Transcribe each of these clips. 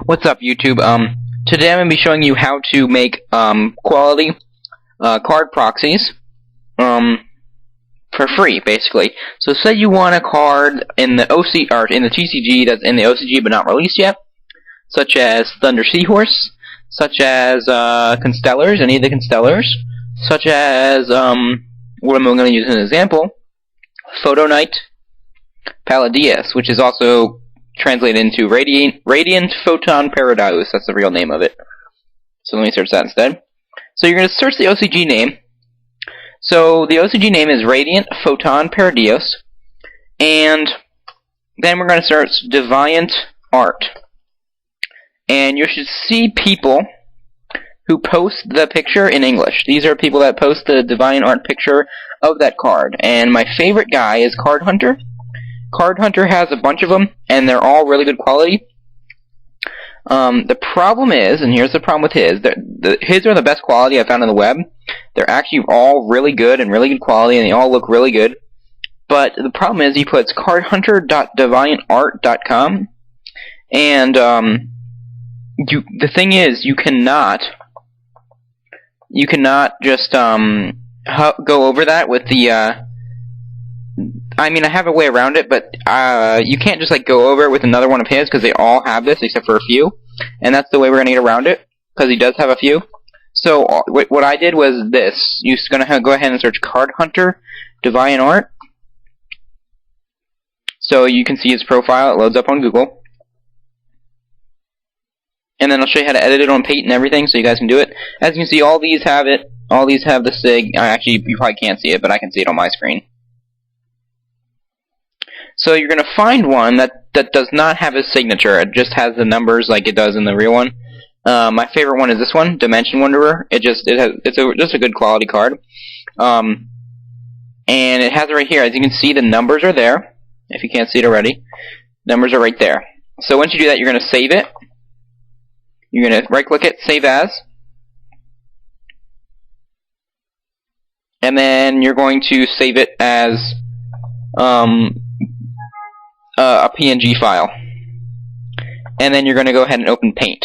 What's up, YouTube? Today I'm going to be showing you how to make quality card proxies for free, basically. So say you want a card in the TCG that's in the OCG but not released yet, such as Thunder Seahorse, such as Constellars, any of the Constellars, such as what am I going to use as an example? Photo Knight Palladius, which is also translated into Radiant Photon Paradise. That's the real name of it. So let me search that instead. So you're going to search the OCG name. So the OCG name is Radiant Photon Paradise, and then we're going to search Deviant Art. And you should see people who post the picture in English. These are people that post the Deviant Art picture of that card. And my favorite guy is Card Hunter. Card Hunter has a bunch of them, and they're all really good quality. The problem is, and here's the problem with his, his are the best quality I found on the web. They're actually all really good and really good quality, and they all look really good. But the problem is he puts cardhunter.deviantart.com, and the thing is, you cannot just go over that with the I mean, I have a way around it, but you can't just go over it with another one of his, because they all have this except for a few, and that's the way we're going to get around it, because he does have a few. So what I did was this. You're going to go ahead and search Card Hunter Deviant Art. So you can see his profile. It loads up on Google. And then I'll show you how to edit it on Paint and everything, so you guys can do it. As you can see, all these have it. All these have the SIG. Actually, you probably can't see it, but I can see it on my screen. So you're going to find one that does not have a signature. It just has the numbers like it does in the real one. My favorite one is this one, Dimension Wanderer. It's just a good quality card. And it has it right here. As you can see, the numbers are there. If you can't see it already, numbers are right there. So once you do that, you're going to save it. You're going to right-click it, Save As. And then you're going to save it as a PNG file. And then you're going to go ahead and open Paint.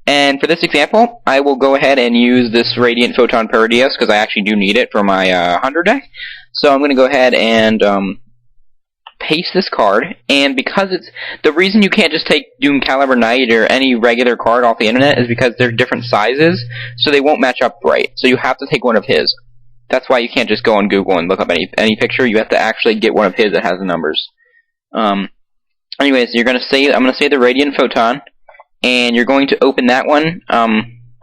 And for this example, I will go ahead and use this Radiant Photon Paradise, because I actually do need it for my Hunter deck. So I'm going to go ahead and paste this card, and because the reason you can't just take Doom Caliber Knight or any regular card off the internet is because they're different sizes, so they won't match up right. So you have to take one of his. That's why you can't just go on Google and look up any picture. You have to actually get one of his that has the numbers. Anyways, I'm going to save the Radiant Photon, and you're going to open that one.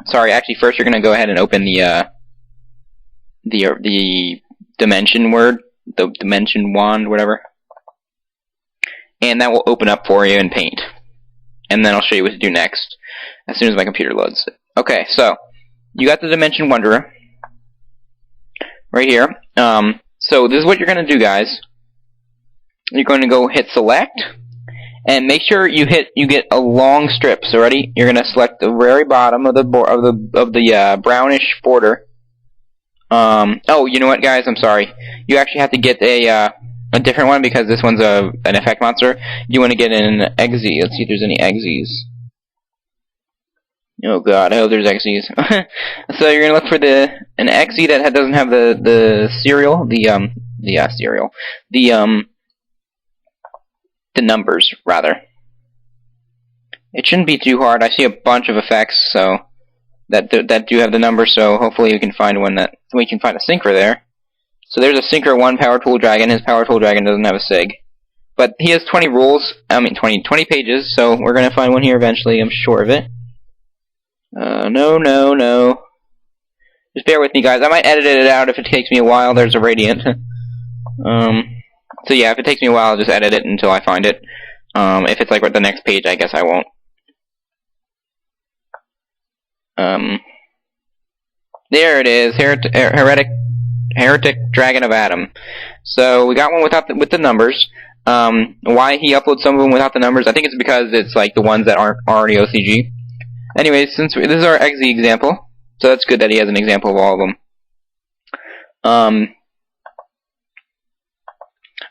Sorry, actually, first you're going to go ahead and open the Dimension word, the Dimension wand, whatever. And that will open up for you in Paint. And then I'll show you what to do next as soon as my computer loads. Okay, so you got the Dimension Wanderer right here. So this is what you're going to do, guys. You're going to go hit Select, and make sure you get a long strip. So ready? You're going to select the very bottom of the brownish border. Oh, you know what, guys? I'm sorry. You actually have to get a different one, because this one's an effect monster. You want to get an Exe. Let's see if there's any Exes. Oh god, I hope there's Exes. So you're gonna look for an Exe that doesn't have the serial, the numbers rather. It shouldn't be too hard. I see a bunch of effects so that do have the numbers. So hopefully we can find one we can find a synchro there. So there's a Synchro 1 Power Tool Dragon. His Power Tool Dragon doesn't have a SIG. But he has 20 rules. I mean, 20 pages, so we're going to find one here eventually, I'm sure of it. No. Just bear with me, guys. I might edit it out if it takes me a while. There's a Radiant. So yeah, if it takes me a while, I'll just edit it until I find it. If it's the next page, I guess I won't. There it is. Heretic Dragon of Adam. So we got one with the numbers. Why he uploads some of them without the numbers? I think it's because it's the ones that aren't already OCG. Anyways, this is our Exe example, so that's good that he has an example of all of them.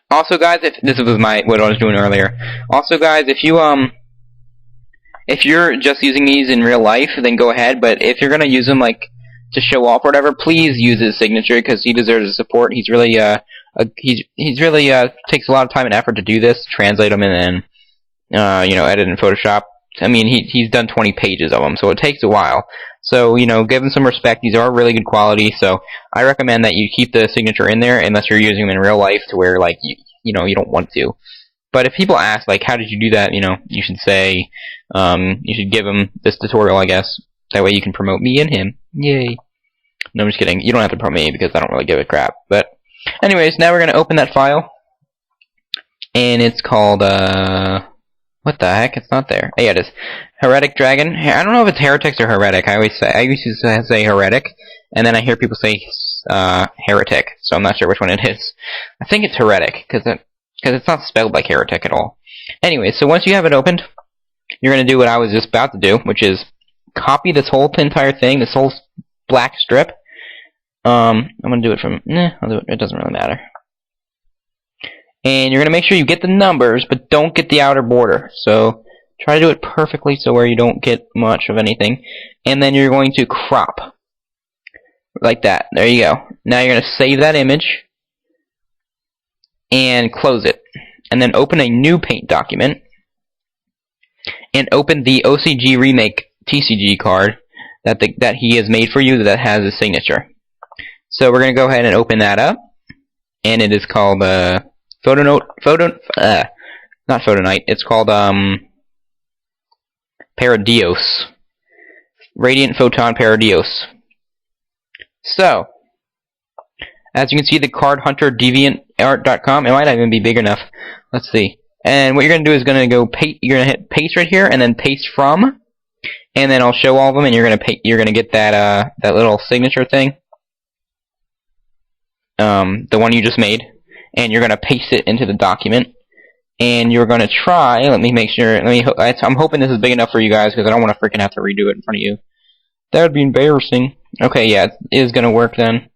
Also, guys, if this was what I was doing earlier. Also, guys, if you if you're just using these in real life, then go ahead. But if you're gonna use them like to show off or whatever, please use his signature because he deserves the support. He's really he's really takes a lot of time and effort to do this, translate them, and then edit in Photoshop. I mean, he's done 20 pages of them, so it takes a while. So, give him some respect. These are really good quality, so I recommend that you keep the signature in there unless you're using them in real life to where, like, you don't want to. But if people ask, like, how did you do that, you should say, you should give them this tutorial, I guess. That way you can promote me and him. Yay. No, I'm just kidding. You don't have to promote me because I don't really give a crap. But, anyways, now we're going to open that file. And it's called, what the heck? It's not there. Oh, yeah, it is. Heretic Dragon. I don't know if it's heretics or heretic. I used to say heretic, and then I hear people say heretic, so I'm not sure which one it is. I think it's heretic, because it's not spelled like heretic at all. Anyway, so once you have it opened, you're going to do what I was just about to do, which is copy this whole entire thing, this whole black strip. I'm going to do it from... I'll do it. It doesn't really matter. And you're going to make sure you get the numbers, but don't get the outer border. So try to do it perfectly so where you don't get much of anything. And then you're going to crop. Like that. There you go. Now you're going to save that image. And close it. And then open a new Paint document. And open the OCG Remake TCG card that he has made for you that has his signature. So we're going to go ahead and open that up. And it is called... not Photonite. It's called Paradios. Radiant Photon Paradios. So, as you can see, the card hunter deviantart.com. It might not even be big enough. Let's see. And what you're gonna do is you're gonna hit paste right here, and then paste from, and then I'll show all of them, and you're gonna get that that little signature thing, the one you just made. And you're going to paste it into the document. And you're going to try, let me make sure, I'm hoping this is big enough for you guys because I don't want to freaking have to redo it in front of you. That would be embarrassing. Okay, yeah, it is going to work then.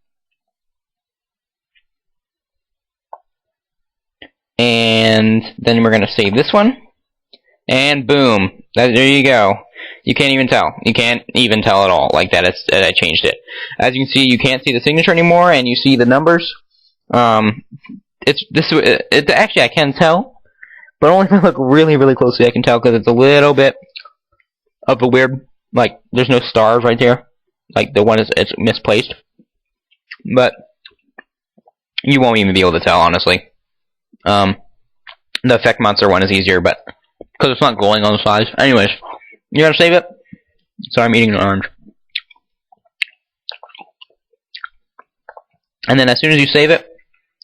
And then we're going to save this one. And boom. There you go. You can't even tell. You can't even tell at all. Like that, I changed it. As you can see, you can't see the signature anymore, and you see the numbers. Actually I can tell, but only if I look really, really closely I can tell because it's a little bit of a weird, like, there's no stars right there. Like, it's misplaced. But you won't even be able to tell, honestly. The Effect Monster one is easier, but because it's not glowing on the sides. Anyways, you gotta save it. So I'm eating an orange. And then as soon as you save it,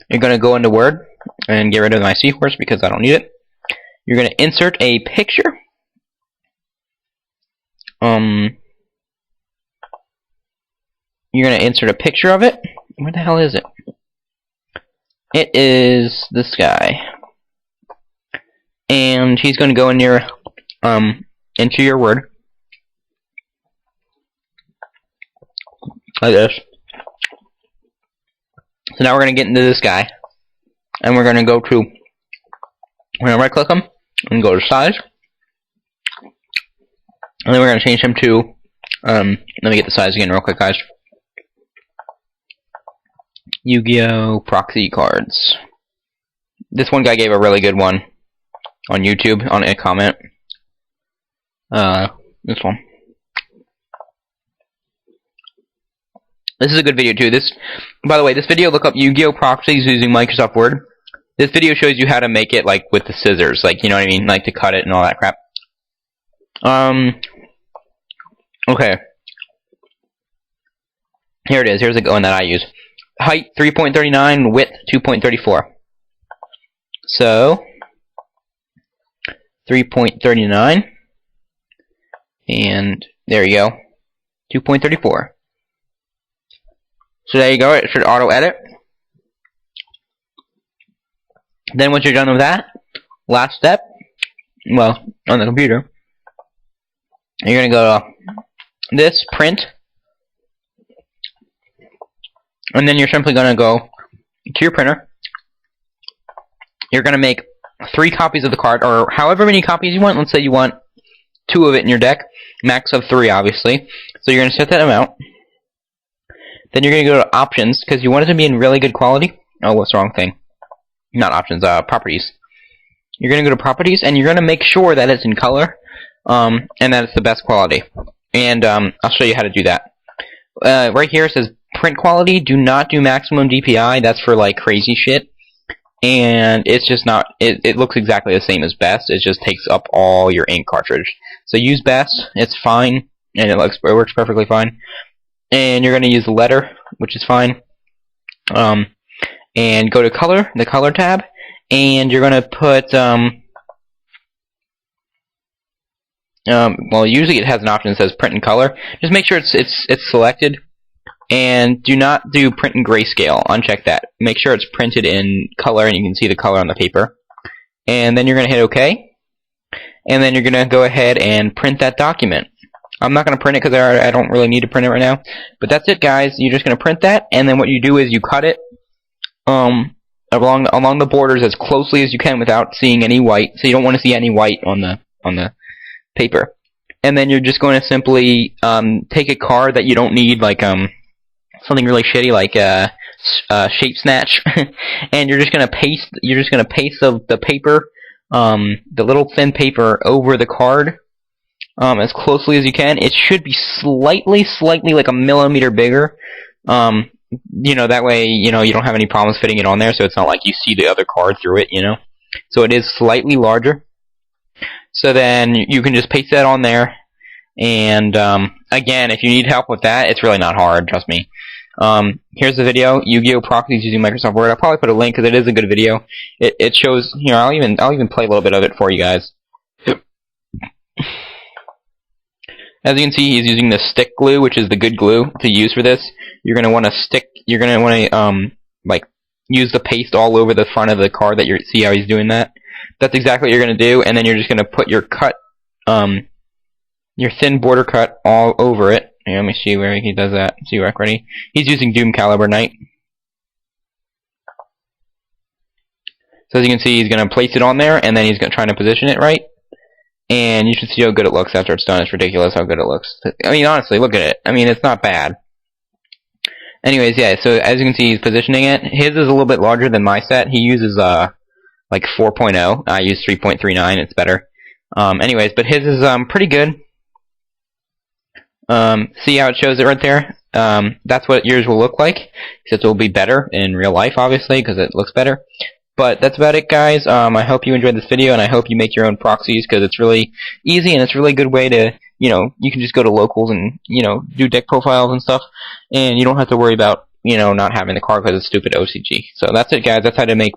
you're going to go into Word and get rid of my seahorse because I don't need it. You're going to insert a picture. You're going to insert a picture of it. Where the hell is it? It is this guy. And he's going to go in your into your Word. Like this. So now we're going to get into this guy, and we're going to go to, we're going to right click him, and go to size, and then we're going to change him to, let me get the size again real quick, guys. Yu-Gi-Oh! Proxy cards. This one guy gave a really good one on YouTube, on a comment. This one. This is a good video too. By the way, this video, look up Yu-Gi-Oh! Proxies using Microsoft Word. This video shows you how to make it, like, with the scissors, like, you know what I mean? Like, to cut it and all that crap. Okay. Here it is. Here's the one that I use. Height 3.39, width 2.34. So 3.39, and there you go, 2.34. So there you go. It should auto edit. Then once you're done with that, last step, well, on the computer, you're gonna go to this print, and then you're simply gonna go to your printer. You're gonna make 3 copies of the card, or however many copies you want. Let's say you want 2 of it in your deck, max of 3 obviously. So you're going to set that amount. Then you're going to go to options, because you want it to be in really good quality. Oh, what's the wrong thing? Not options, properties. You're going to go to properties, and you're going to make sure that it's in color, and that it's the best quality. And I'll show you how to do that. Right here it says print quality. Do not do maximum DPI. That's for like crazy shit. And it's just not. It looks exactly the same as best. It just takes up all your ink cartridge. So use best. It's fine, and it works perfectly fine. And you're going to use the letter, which is fine. And go to color, the color tab, and you're going to put well, usually it has an option that says print in color. Just make sure it's selected, and do not do print in grayscale. Uncheck that. Make sure it's printed in color, and you can see the color on the paper. And then you're going to hit OK, and then you're going to go ahead and print that document. I'm not going to print it because I don't really need to print it right now. But that's it, guys. You're just going to print that, and then what you do is you cut it along the borders as closely as you can without seeing any white. So you don't want to see any white on the paper. And then you're just going to simply take a card that you don't need, like something really shitty like Shape Snatch, and you're just going to paste the paper, the little thin paper, over the card as closely as you can. It should be slightly like a millimeter bigger. You know, that way, you know, you don't have any problems fitting it on there, so it's not like you see the other card through it, you know. So it is slightly larger. So then you can just paste that on there. And again, if you need help with that, it's really not hard, trust me. Here's the video, Yu-Gi-Oh! Proxies using Microsoft Word. I'll probably put a link because it is a good video. It shows, you know, I'll even play a little bit of it for you guys. As you can see, he's using the stick glue, which is the good glue to use for this. You're gonna want to like use the paste all over the front of the card. See how he's doing that? That's exactly what you're gonna do, and then you're just gonna put your cut, your thin border cut all over it. Here, let me see where he does that. See, ready? He's using Doom Caliber Knight. So as you can see, he's gonna place it on there, and then he's gonna try to position it right. And you should see how good it looks after it's done. It's ridiculous how good it looks. I mean, honestly, look at it. I mean, it's not bad. Anyways, yeah, so as you can see, he's positioning it. His is a little bit larger than my set. He uses, like 4.0. I use 3.39. It's better. Anyways, but his is, pretty good. See how it shows it right there? That's what yours will look like. Except it will be better in real life, obviously, because it looks better. But that's about it, guys. I hope you enjoyed this video, and I hope you make your own proxies, because it's really easy, and it's a really good way to, you know, you can just go to locals and, you know, do deck profiles and stuff, and you don't have to worry about, you know, not having the card because it's stupid OCG. So that's it, guys. That's how to make